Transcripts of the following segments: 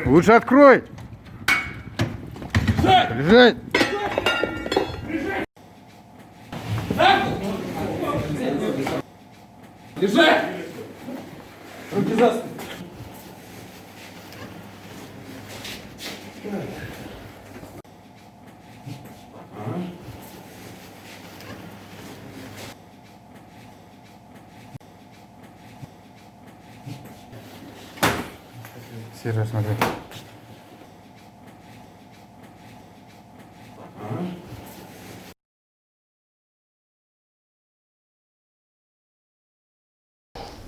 Лучше открой! Лежать! Лежать! Руки за спину. Сереж, смотри.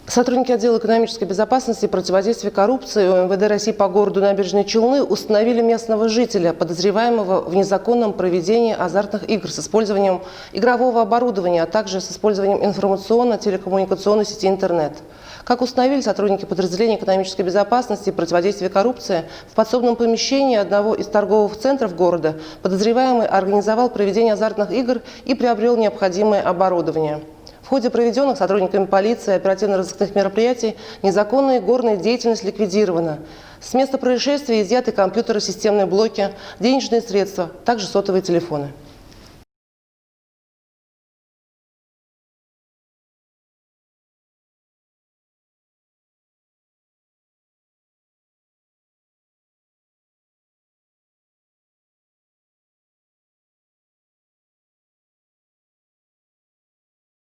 Сотрудники отдела экономической безопасности и противодействия коррупции УМВД России по городу Набережные Челны установили местного жителя, подозреваемого в незаконном проведении азартных игр с использованием игрового оборудования, а также с использованием информационно-телекоммуникационной сети интернет. Как установили сотрудники подразделения экономической безопасности и противодействия коррупции, в подсобном помещении одного из торговых центров города подозреваемый организовал проведение азартных игр и приобрел необходимое оборудование. В ходе проведенных сотрудниками полиции и оперативно-розыскных мероприятий незаконная игорная деятельность ликвидирована. С места происшествия изъяты компьютеры, системные блоки, денежные средства, также сотовые телефоны.